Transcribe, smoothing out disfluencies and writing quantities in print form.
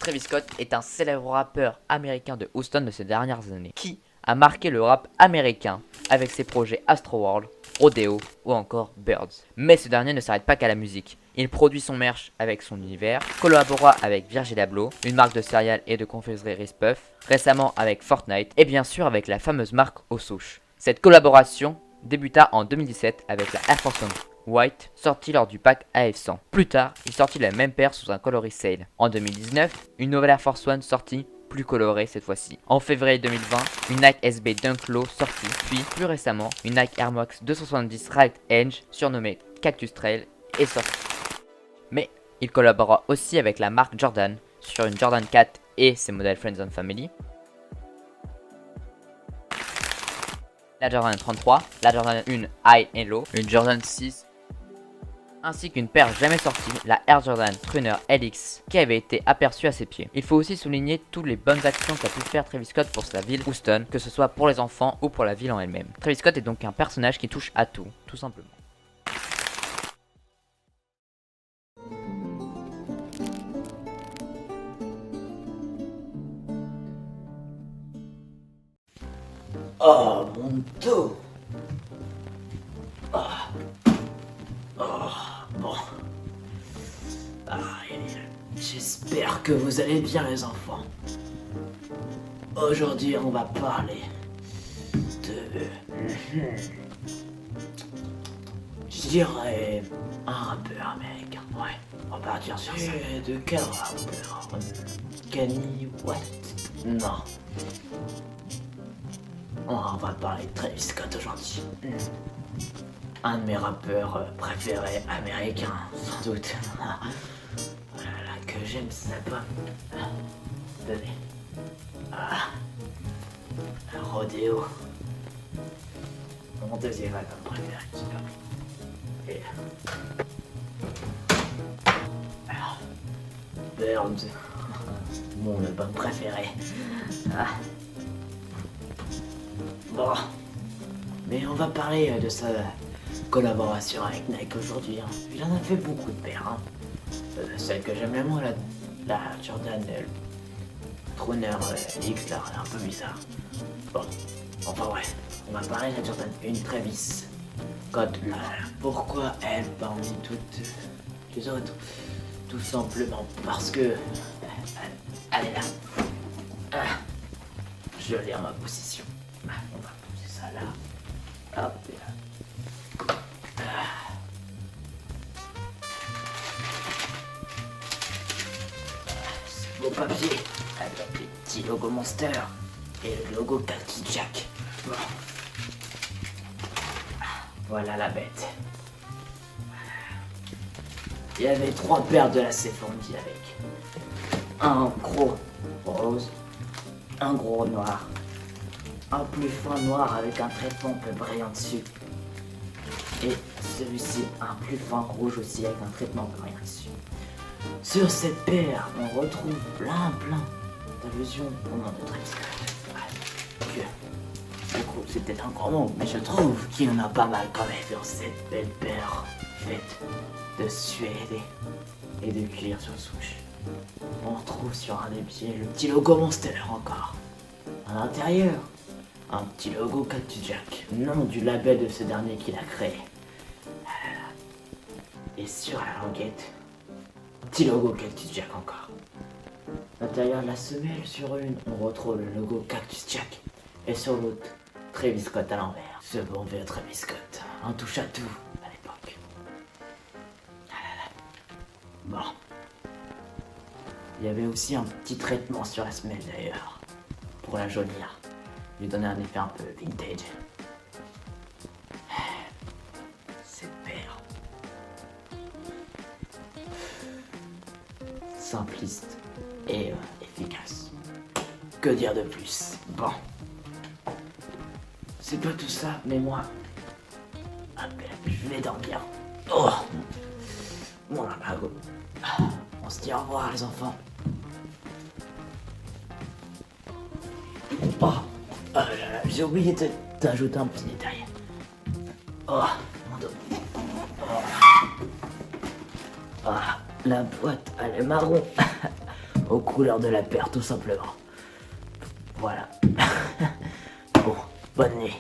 Travis Scott est un célèbre rappeur américain de Houston de ces dernières années, qui a marqué le rap américain avec ses projets Astroworld, Rodeo ou encore Birds. Mais ce dernier ne s'arrête pas qu'à la musique. Il produit son merch avec son univers, collabora avec Virgil Abloh, une marque de céréales et de confiserie Reese Puff, récemment avec Fortnite et bien sûr avec la fameuse marque Eau Souche. Cette collaboration débuta en 2017 avec la Air Force One White, sortie lors du pack AF100. Plus tard, il sortit la même paire sous un coloris sale. En 2019, une nouvelle Air Force One sortie, plus colorée cette fois-ci. En février 2020, une Nike SB Dunk Low sortie, puis plus récemment, une Nike Air Max 270 Right Edge, surnommée Cactus Trail, est sortie. Mais il collabora aussi avec la marque Jordan sur une Jordan 4 et ses modèles Friends and Family, la Jordan 33, la Jordan 1 High and Low, une Jordan 6, ainsi qu'une paire jamais sortie, la Air Jordan Trunner LX, qui avait été aperçue à ses pieds. Il faut aussi souligner toutes les bonnes actions qu'a pu faire Travis Scott pour sa ville Houston, que ce soit pour les enfants ou pour la ville en elle-même. Travis Scott est donc un personnage qui touche à tout simplement. Oh, mon dos. Bon. J'espère que vous allez bien, les enfants. Aujourd'hui, on va parler de... Je dirais un rappeur américain. Ouais, on va partir sur ça. De quel rappeur? Kanye West? Non. On va parler de Travis Scott aujourd'hui. Un de mes rappeurs préférés américains, sans doute. Voilà, que j'aime sa pomme. Tenez. Rodeo. Mon deuxième album préféré, super. Et... Birds. Mon album préféré. Bon, mais on va parler de sa collaboration avec Nike aujourd'hui. Il en a fait beaucoup de paires. Celle que j'aime le moins, la Jordan Trunner X, là, elle est un peu bizarre. Bon, enfin ouais, on va parler de la Jordan 1 Travis Scott. Pourquoi elle parmi toutes les autres? Tout simplement parce que elle est là. Je vais lire ma position. On va poser ça là. Hop là. Ce beau papier avec les petits logos Monster et le logo Cactus Jack. Bon. Voilà la bête. Il y avait 3 paires de lacets fondus avec un gros rose, un gros noir, un plus fin noir avec un traitement peu brillant dessus. Et celui-ci, un plus fin rouge aussi avec un traitement brillant dessus. Sur cette paire, on retrouve plein d'allusions au nom de Travis Scott. Du coup, c'est peut-être un grand mot, mais je trouve qu'il y en a pas mal quand même dans cette belle paire faite de suède et de cuir sur souche. On retrouve sur un des pieds le petit logo Monster encore. À l'intérieur, un petit logo Cactus Jack, nom du label de ce dernier qu'il a créé. Et sur la languette, petit logo Cactus Jack encore. À l'intérieur de la semelle, sur une, on retrouve le logo Cactus Jack. Et sur l'autre, Travis Scott à l'envers. Ce bon vieux Travis Scott, un touche à tout à l'époque. Bon. Il y avait aussi un petit traitement sur la semelle d'ailleurs, pour la jaunir, lui donner un effet un peu vintage. Cette paire. Simpliste et efficace. Que dire de plus? Bon. C'est pas tout ça, mais moi... je vais dormir. Oh, mon amago. On se dit au revoir les enfants. Oh, j'ai oublié d'ajouter un petit détail. Oh, mon dos. Oh. Ah, la boîte, elle est marron. aux couleurs de la paire, tout simplement. Voilà. Bon, bonne nuit.